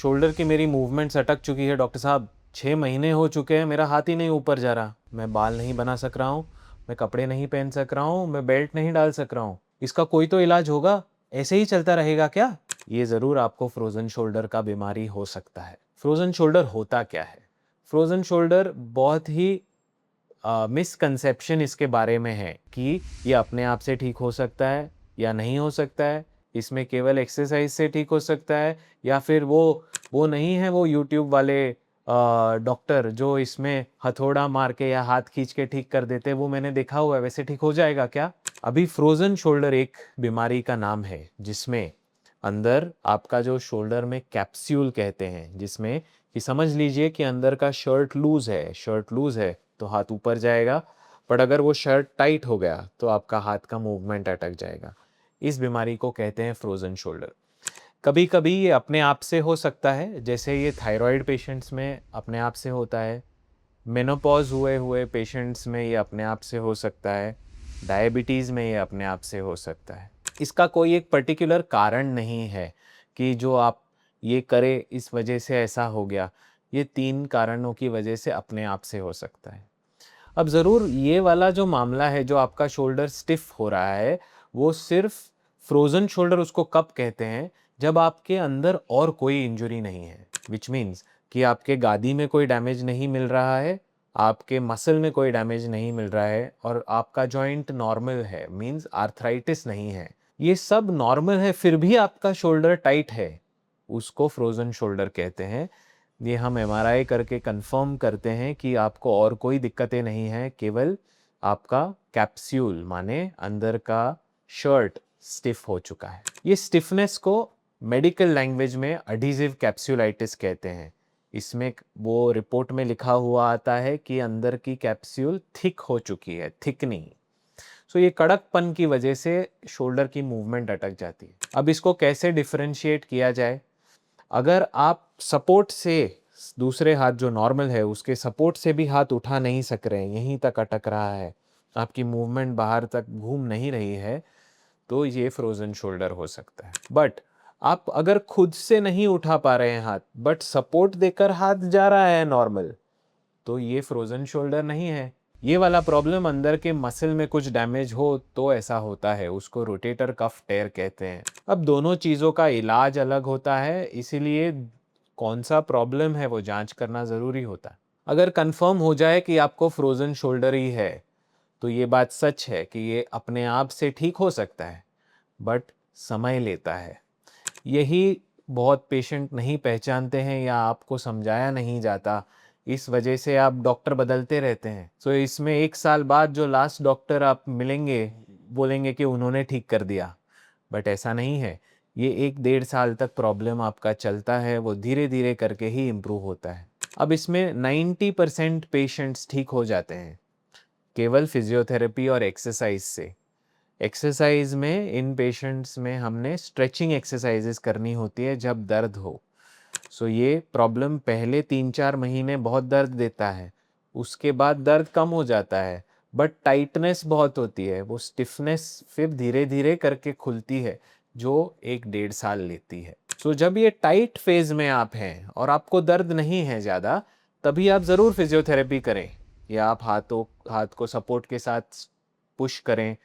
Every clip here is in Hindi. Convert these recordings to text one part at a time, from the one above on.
शोल्डर की मेरी मूवमेंट्स अटक चुकी है डॉक्टर साहब। 6 महीने हो चुके हैं, मेरा हाथ ही नहीं ऊपर जा रहा। मैं बाल नहीं बना सक रहा हूँ, मैं कपड़े नहीं पहन सक रहा हूँ, मैं बेल्ट नहीं डाल सक रहा हूँ। इसका कोई तो इलाज होगा, ऐसे ही चलता रहेगा क्या? ये ज़रूर आपको फ्रोज़न शोल्डर का बीमारी हो सकता है। फ्रोज़न शोल्डर होता क्या है? फ्रोज़न शोल्डर बहुत ही मिसकंसेप्शन इसके बारे में है कि ये अपने आप से ठीक हो सकता है या नहीं हो सकता है। इसमें केवल एक्सरसाइज से ठीक हो सकता है या फिर वो नहीं है वो यूट्यूब वाले डॉक्टर जो इसमें हथौड़ा मार के या हाथ खींच के ठीक कर देते, वो मैंने देखा हुआ है, वैसे ठीक हो जाएगा क्या? अभी फ्रोजन शोल्डर एक बीमारी का नाम है जिसमें अंदर आपका जो शोल्डर में कैप्सूल कहते हैं, जिसमें कि समझ लीजिए कि अंदर का शर्ट लूज है तो हाथ ऊपर जाएगा, बट अगर वो शर्ट टाइट हो गया तो आपका हाथ का मूवमेंट अटक जाएगा। इस बीमारी को कहते हैं फ्रोजन शोल्डर। कभी कभी ये अपने आप से हो सकता है, जैसे ये थायराइड पेशेंट्स में अपने आप से होता है, मेनोपॉज हुए हुए पेशेंट्स में ये अपने आप से हो सकता है, डायबिटीज़ में ये अपने आप से हो सकता है। इसका कोई एक पर्टिकुलर कारण नहीं है कि जो आप ये करें इस वजह से ऐसा हो गया। ये 3 कारणों की वजह से अपने आप से हो सकता है। अब ज़रूर ये वाला जो मामला है, जो आपका शोल्डर स्टिफ हो रहा है, वो सिर्फ फ्रोज़न शोल्डर उसको कब कहते हैं, जब आपके अंदर और कोई इंजरी नहीं है। विच मीन्स कि आपके गादी में कोई डैमेज नहीं मिल रहा है, आपके मसल में कोई डैमेज नहीं मिल रहा है और आपका जॉइंट नॉर्मल है, मीन्स आर्थराइटिस नहीं है। ये सब नॉर्मल है, फिर भी आपका शोल्डर टाइट है, उसको फ्रोज़न शोल्डर कहते हैं। ये हम एमआरआई करके कंफर्म करते हैं कि आपको और कोई दिक्कतें नहीं हैं, केवल आपका कैप्सूल माने अंदर का शर्ट स्टिफ हो चुका है। ये स्टिफनेस को मेडिकल लैंग्वेज में एडहेसिव कैप्सूलाइटिस कहते हैं। इसमें वो रिपोर्ट में लिखा हुआ आता है कि अंदर की कैप्सूल थिक हो चुकी है, थिकनिंग। सो ये कड़कपन की वजह से शोल्डर की मूवमेंट अटक जाती है। अब इसको कैसे डिफरेंशिएट किया जाए? अगर आप सपोर्ट से दूसरे हाथ जो नॉर्मल है उसके सपोर्ट से भी हाथ उठा नहीं सक रहे हैं, यहीं तक अटक रहा है, आपकी मूवमेंट बाहर तक घूम नहीं रही है, तो ये फ्रोजन शोल्डर हो सकता है। बट आप अगर खुद से नहीं उठा पा रहे हैं हाथ, बट सपोर्ट देकर हाथ जा रहा है नॉर्मल, तो ये फ्रोजन शोल्डर नहीं है। ये वाला प्रॉब्लम अंदर के मसल में कुछ डैमेज हो तो ऐसा होता है, उसको रोटेटर कफ टेयर कहते हैं। अब दोनों चीज़ों का इलाज अलग होता है, इसीलिए कौन सा प्रॉब्लम है वो जांच करना ज़रूरी होता है। अगर कंफर्म हो जाए कि आपको फ्रोजन शोल्डर ही है, तो ये बात सच है कि ये अपने आप से ठीक हो सकता है, बट समय लेता है। यही बहुत पेशेंट नहीं पहचानते हैं या आपको समझाया नहीं जाता, इस वजह से आप डॉक्टर बदलते रहते हैं। सो इसमें 1 साल बाद जो लास्ट डॉक्टर आप मिलेंगे, बोलेंगे कि उन्होंने ठीक कर दिया, बट ऐसा नहीं है। ये 1 डेढ़ साल तक प्रॉब्लम आपका चलता है, वो धीरे धीरे करके ही इम्प्रूव होता है। अब इसमें 90% पेशेंट्स ठीक हो जाते हैं केवल फिजियोथेरेपी और एक्सरसाइज से। एक्सरसाइज में इन पेशेंट्स में हमने स्ट्रेचिंग एक्सरसाइजेस करनी होती है जब दर्द हो। सो ये प्रॉब्लम पहले 3-4 महीने बहुत दर्द देता है, उसके बाद दर्द कम हो जाता है, बट टाइटनेस बहुत होती है, वो स्टिफनेस फिर धीरे धीरे करके खुलती है, जो 1 डेढ़ साल लेती है। सो जब ये टाइट फेज में आप हैं और आपको दर्द नहीं है ज़्यादा, तभी आप ज़रूर फिजियोथेरेपी करें या आप हाथ को सपोर्ट के साथ पुश करें।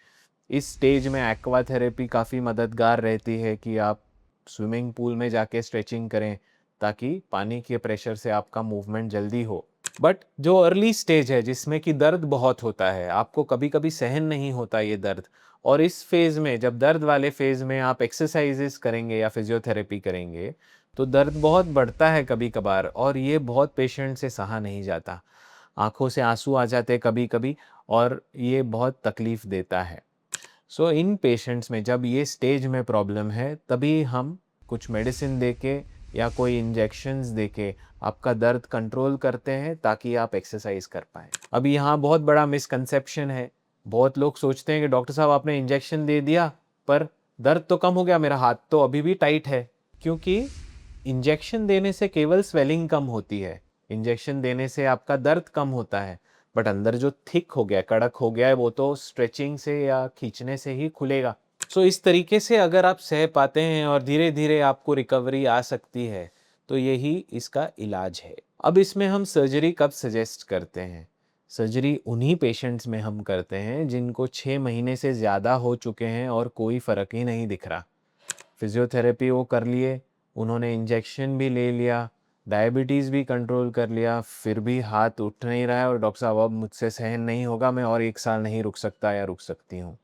इस स्टेज में एक्वा थेरेपी काफ़ी मददगार रहती है कि आप स्विमिंग पूल में जाके स्ट्रेचिंग करें ताकि पानी के प्रेशर से आपका मूवमेंट जल्दी हो। बट जो अर्ली स्टेज है जिसमें कि दर्द बहुत होता है, आपको कभी कभी सहन नहीं होता ये दर्द, और इस फेज़ में जब दर्द वाले फेज़ में आप एक्सरसाइजेस करेंगे या फिजियोथेरेपी करेंगे तो दर्द बहुत बढ़ता है कभी कभार, और ये बहुत पेशेंट से सहा नहीं जाता, आंखों से आंसू आ जाते कभी कभी, और ये बहुत तकलीफ देता है। सो इन पेशेंट्स में जब ये स्टेज में प्रॉब्लम है, तभी हम कुछ मेडिसिन देके या कोई इंजेक्शंस देके आपका दर्द कंट्रोल करते हैं ताकि आप एक्सरसाइज कर पाएँ। अभी यहाँ बहुत बड़ा मिसकंसेप्शन है। बहुत लोग सोचते हैं कि डॉक्टर साहब आपने इंजेक्शन दे दिया, पर दर्द तो कम हो गया, मेरा हाथ तो अभी भी टाइट है। क्योंकि इंजेक्शन देने से केवल स्वेलिंग कम होती है, इंजेक्शन देने से आपका दर्द कम होता है, बट अंदर जो थिक हो गया, कड़क हो गया है, वो तो स्ट्रेचिंग से या खींचने से ही खुलेगा। सो इस तरीके से अगर आप सह पाते हैं और धीरे धीरे आपको रिकवरी आ सकती है, तो यही इसका इलाज है। अब इसमें हम सर्जरी कब सजेस्ट करते हैं? सर्जरी उन्हीं पेशेंट्स में हम करते हैं जिनको 6 महीने से ज़्यादा हो चुके हैं और कोई फ़र्क ही नहीं दिख रहा। फिज़ियोथेरेपी वो कर लिए, उन्होंने इंजेक्शन भी ले लिया, डायबिटीज़ भी कंट्रोल कर लिया, फिर भी हाथ उठ नहीं रहा है और डॉक्टर साहब अब मुझसे सहन नहीं होगा, मैं और 1 साल नहीं रुक सकता या रुक सकती हूँ।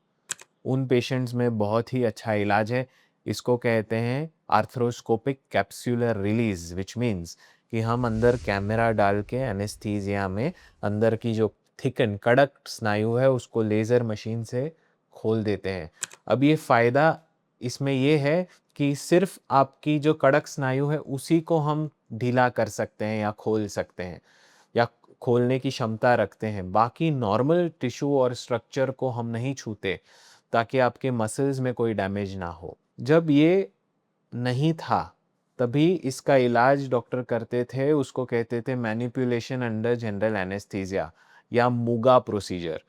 उन पेशेंट्स में बहुत ही अच्छा इलाज है। इसको कहते हैं arthroscopic capsular release, which means कि हम अंदर कैमरा डाल के एनेस्थीसिया में अंदर की जो थिकन कड़क स्नायु है उसको लेज़र मशीन से खोल देते हैं। अब ये फ़ायदा इसमें ये है कि सिर्फ़ आपकी जो कड़क स्नायु है उसी को हम ढीला कर सकते हैं या खोल सकते हैं या खोलने की क्षमता रखते हैं। बाकी नॉर्मल टिश्यू और स्ट्रक्चर को हम नहीं छूते ताकि आपके मसल्स में कोई डैमेज ना हो। जब ये नहीं था, तभी इसका इलाज डॉक्टर करते थे, उसको कहते थे मैनिपुलेशन अंडर जनरल एनेस्थीसिया या मूगा प्रोसीजर।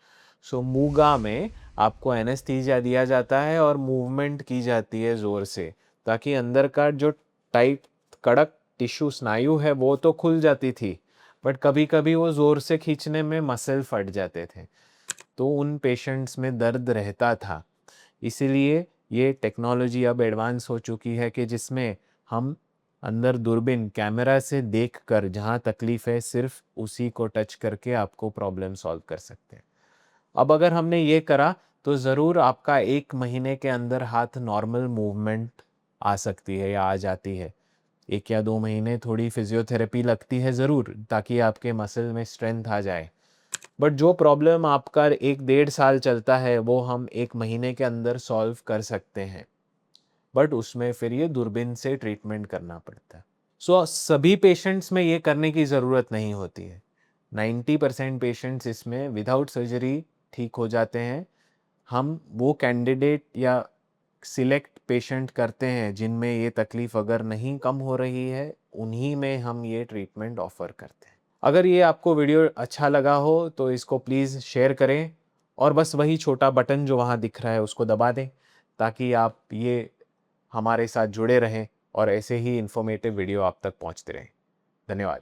सो मूगा में आपको एनेस्थीसिया दिया जाता है और मूवमेंट की जाती है ज़ोर से, ताकि अंदर का जो टाइट कड़क टिश्यू स्नायु है वो तो खुल जाती थी, बट कभी-कभी वो ज़ोर से खींचने में मसल फट जाते थे। तो उन पेशेंट्स में दर्द रहता था। इसीलिए ये टेक्नोलॉजी अब एडवांस हो चुकी है कि जिसमें हम अंदर दूरबीन कैमरा से देखकर जहाँ तकलीफ़ है सिर्फ़ उसी को टच करके आपको प्रॉब्लम सॉल्व कर सकते हैं। अब अगर हमने ये करा तो ज़रूर आपका 1 महीने के अंदर हाथ नॉर्मल मूवमेंट आ सकती है या आ जाती है। 1 या 2 महीने थोड़ी फिज़ियोथेरेपी लगती है ज़रूर ताकि आपके मसल में स्ट्रेंथ आ जाए। बट जो प्रॉब्लम आपका 1 डेढ़ साल चलता है वो हम 1 महीने के अंदर सॉल्व कर सकते हैं। बट उसमें फिर ये दूरबीन से ट्रीटमेंट करना पड़ता है। सो सभी पेशेंट्स में ये करने की ज़रूरत नहीं होती है। 90% पेशेंट्स इसमें विदाउट सर्जरी ठीक हो जाते हैं। हम वो कैंडिडेट या सिलेक्ट पेशेंट करते हैं जिनमें ये तकलीफ़ अगर नहीं कम हो रही है, उन्हीं में हम ये ट्रीटमेंट ऑफ़र करते हैं। अगर ये आपको वीडियो अच्छा लगा हो तो इसको प्लीज़ शेयर करें और बस वही छोटा बटन जो वहाँ दिख रहा है उसको दबा दें, ताकि आप ये हमारे साथ जुड़े रहें और ऐसे ही इन्फॉर्मेटिव वीडियो आप तक पहुँचते रहें। धन्यवाद।